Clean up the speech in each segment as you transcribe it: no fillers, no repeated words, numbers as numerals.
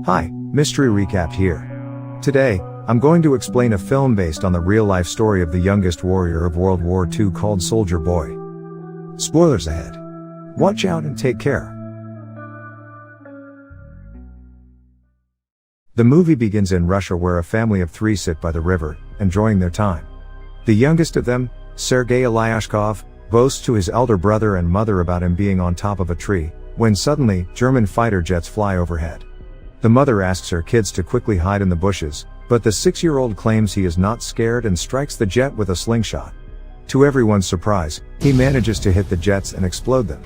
Hi, Mystery Recap here. Today, I'm going to explain a film based on the real-life story of the youngest warrior of World War II called Soldier Boy. Spoilers ahead. Watch out and take care. The movie begins in Russia, where a family of 3 sit by the river, enjoying their time. The youngest of them, Sergei Aleshkov, boasts to his elder brother and mother about him being on top of a tree, when suddenly, German fighter jets fly overhead. The mother asks her kids to quickly hide in the bushes, but the 6-year-old claims he is not scared and strikes the jet with a slingshot. To everyone's surprise, he manages to hit the jets and explode them.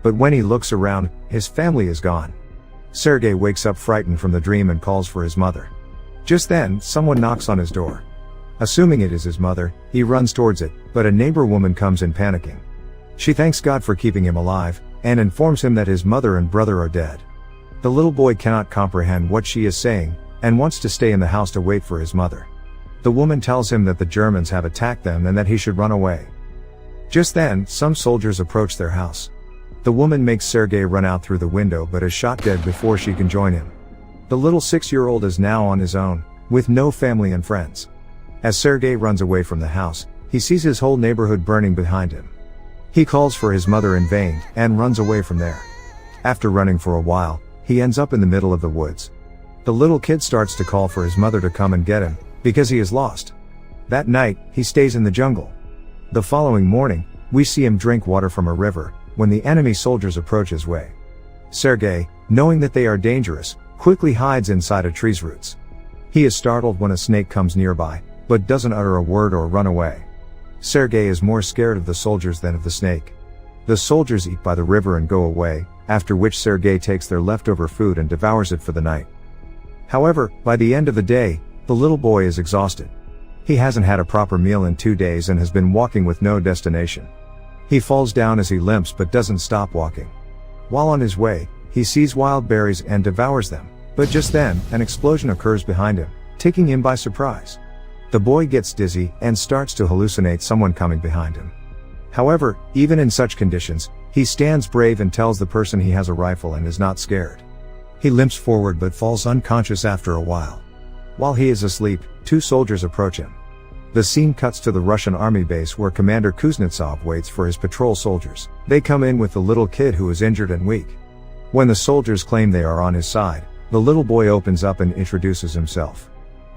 But when he looks around, his family is gone. Sergei wakes up frightened from the dream and calls for his mother. Just then, someone knocks on his door. Assuming it is his mother, he runs towards it, but a neighbor woman comes in panicking. She thanks God for keeping him alive, and informs him that his mother and brother are dead. The little boy cannot comprehend what she is saying, and wants to stay in the house to wait for his mother. The woman tells him that the Germans have attacked them and that he should run away. Just then, some soldiers approach their house. The woman makes Sergei run out through the window but is shot dead before she can join him. The little 6-year-old is now on his own, with no family and friends. As Sergei runs away from the house, he sees his whole neighborhood burning behind him. He calls for his mother in vain, and runs away from there. After running for a while, he ends up in the middle of the woods. The little kid starts to call for his mother to come and get him, because he is lost. That night, he stays in the jungle. The following morning, we see him drink water from a river, when the enemy soldiers approach his way. Sergei, knowing that they are dangerous, quickly hides inside a tree's roots. He is startled when a snake comes nearby, but doesn't utter a word or run away. Sergei is more scared of the soldiers than of the snake. The soldiers eat by the river and go away, after which Sergei takes their leftover food and devours it for the night. However, by the end of the day, the little boy is exhausted. He hasn't had a proper meal in 2 days and has been walking with no destination. He falls down as he limps but doesn't stop walking. While on his way, he sees wild berries and devours them, but just then, an explosion occurs behind him, taking him by surprise. The boy gets dizzy and starts to hallucinate someone coming behind him. However, even in such conditions, he stands brave and tells the person he has a rifle and is not scared. He limps forward but falls unconscious after a while. While he is asleep, 2 soldiers approach him. The scene cuts to the Russian army base where Commander Kutzenov waits for his patrol soldiers. They come in with the little kid who is injured and weak. When the soldiers claim they are on his side, the little boy opens up and introduces himself.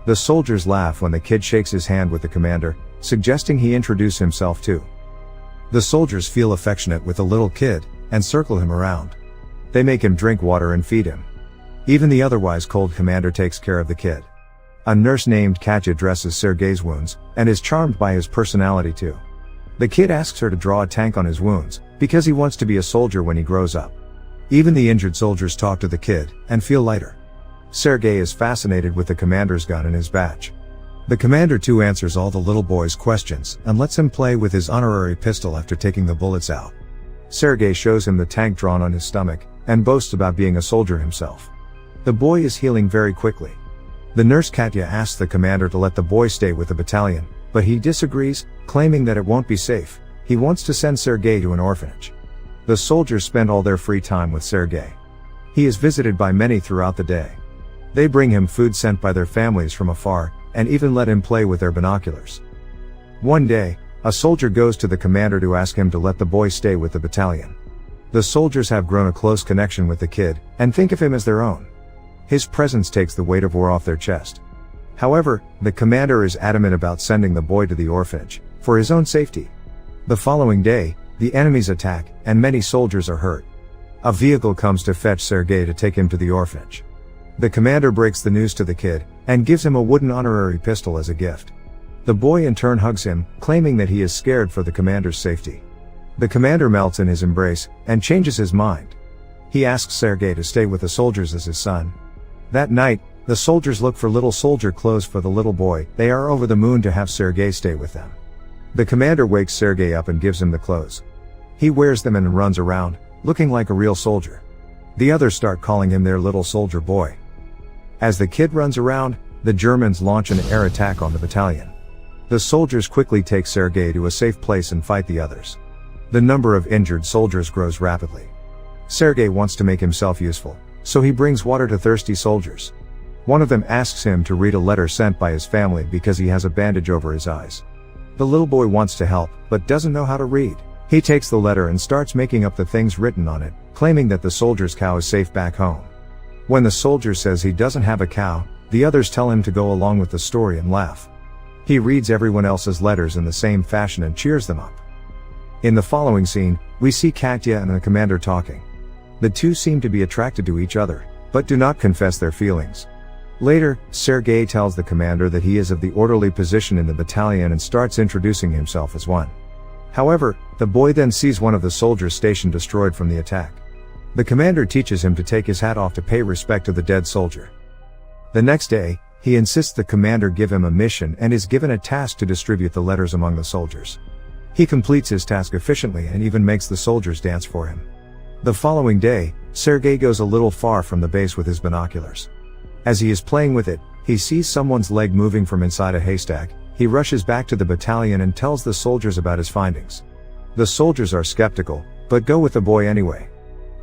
The soldiers laugh when the kid shakes his hand with the commander, suggesting he introduce himself too. The soldiers feel affectionate with the little kid, and circle him around. They make him drink water and feed him. Even the otherwise cold commander takes care of the kid. A nurse named Katya dresses Sergei's wounds, and is charmed by his personality too. The kid asks her to draw a tank on his wounds, because he wants to be a soldier when he grows up. Even the injured soldiers talk to the kid, and feel lighter. Sergei is fascinated with the commander's gun and his badge. The commander too answers all the little boy's questions, and lets him play with his honorary pistol after taking the bullets out. Sergei shows him the tank drawn on his stomach, and boasts about being a soldier himself. The boy is healing very quickly. The nurse Katya asks the commander to let the boy stay with the battalion, but he disagrees, claiming that it won't be safe. He wants to send Sergei to an orphanage. The soldiers spend all their free time with Sergei. He is visited by many throughout the day. They bring him food sent by their families from afar, and even let him play with their binoculars. One day, a soldier goes to the commander to ask him to let the boy stay with the battalion. The soldiers have grown a close connection with the kid, and think of him as their own. His presence takes the weight of war off their chest. However, the commander is adamant about sending the boy to the orphanage, for his own safety. The following day, the enemies attack, and many soldiers are hurt. A vehicle comes to fetch Sergei to take him to the orphanage. The commander breaks the news to the kid, and gives him a wooden honorary pistol as a gift. The boy in turn hugs him, claiming that he is scared for the commander's safety. The commander melts in his embrace, and changes his mind. He asks Sergei to stay with the soldiers as his son. That night, the soldiers look for little soldier clothes for the little boy. They are over the moon to have Sergei stay with them. The commander wakes Sergei up and gives him the clothes. He wears them and runs around, looking like a real soldier. The others start calling him their little soldier boy. As the kid runs around, the Germans launch an air attack on the battalion. The soldiers quickly take Sergei to a safe place and fight the others. The number of injured soldiers grows rapidly. Sergei wants to make himself useful, so he brings water to thirsty soldiers. One of them asks him to read a letter sent by his family because he has a bandage over his eyes. The little boy wants to help, but doesn't know how to read. He takes the letter and starts making up the things written on it, claiming that the soldier's cow is safe back home. When the soldier says he doesn't have a cow, the others tell him to go along with the story and laugh. He reads everyone else's letters in the same fashion and cheers them up. In the following scene, we see Katya and the commander talking. The two seem to be attracted to each other, but do not confess their feelings. Later, Sergei tells the commander that he is of the orderly position in the battalion and starts introducing himself as one. However, the boy then sees one of the soldiers' station destroyed from the attack. The commander teaches him to take his hat off to pay respect to the dead soldier. The next day, he insists the commander give him a mission and is given a task to distribute the letters among the soldiers. He completes his task efficiently and even makes the soldiers dance for him. The following day, Sergei goes a little far from the base with his binoculars. As he is playing with it, he sees someone's leg moving from inside a haystack. He rushes back to the battalion and tells the soldiers about his findings. The soldiers are skeptical, but go with the boy anyway.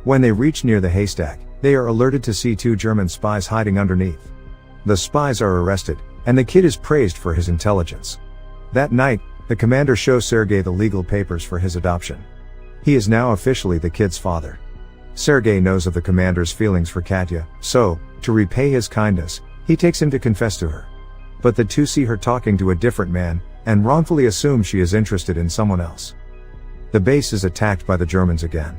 When they reach near the haystack, they are alerted to see 2 German spies hiding underneath. The spies are arrested, and the kid is praised for his intelligence. That night, the commander shows Sergei the legal papers for his adoption. He is now officially the kid's father. Sergei knows of the commander's feelings for Katya, so, to repay his kindness, he takes him to confess to her. But the two see her talking to a different man, and wrongfully assume she is interested in someone else. The base is attacked by the Germans again.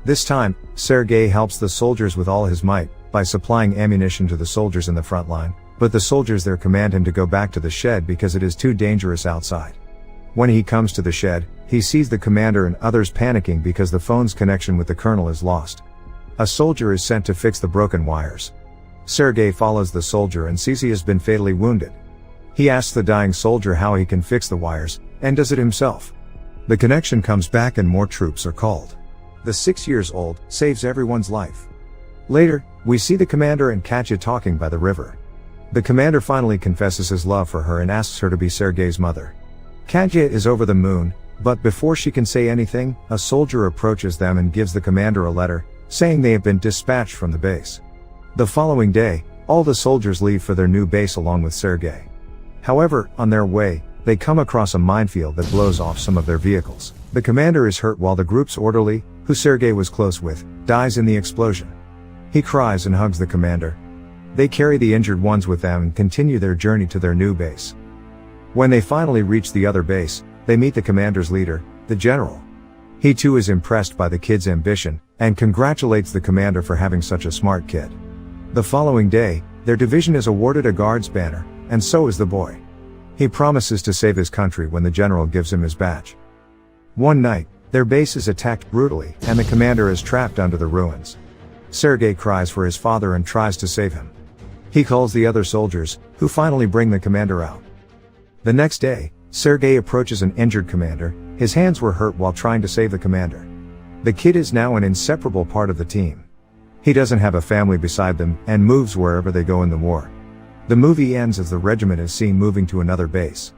This time, Sergei helps the soldiers with all his might, by supplying ammunition to the soldiers in the front line, but the soldiers there command him to go back to the shed because it is too dangerous outside. When he comes to the shed, he sees the commander and others panicking because the phone's connection with the colonel is lost. A soldier is sent to fix the broken wires. Sergei follows the soldier and sees he has been fatally wounded. He asks the dying soldier how he can fix the wires, and does it himself. The connection comes back and more troops are called. The 6-year-old saves everyone's life. Later, we see the commander and Katya talking by the river. The commander finally confesses his love for her and asks her to be Sergei's mother. Katya is over the moon, but before she can say anything, a soldier approaches them and gives the commander a letter, saying they have been dispatched from the base. The following day, all the soldiers leave for their new base along with Sergei. However, on their way, they come across a minefield that blows off some of their vehicles. The commander is hurt while the group's orderly, who Sergei was close with, dies in the explosion. He cries and hugs the commander. They carry the injured ones with them and continue their journey to their new base. When they finally reach the other base, they meet the commander's leader, the general. He too is impressed by the kid's ambition, and congratulates the commander for having such a smart kid. The following day, their division is awarded a guard's banner, and so is the boy. He promises to save his country when the general gives him his badge. One night, their base is attacked brutally, and the commander is trapped under the ruins. Sergei cries for his father and tries to save him. He calls the other soldiers, who finally bring the commander out. The next day, Sergei approaches an injured commander. His hands were hurt while trying to save the commander. The kid is now an inseparable part of the team. He doesn't have a family beside them, and moves wherever they go in the war. The movie ends as the regiment is seen moving to another base.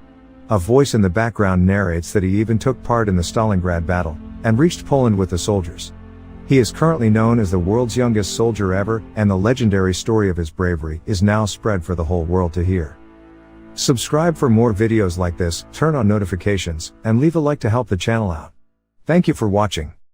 A voice in the background narrates that he even took part in the Stalingrad battle, and reached Poland with the soldiers. He is currently known as the world's youngest soldier ever, and the legendary story of his bravery is now spread for the whole world to hear. Subscribe for more videos like this, turn on notifications, and leave a like to help the channel out. Thank you for watching.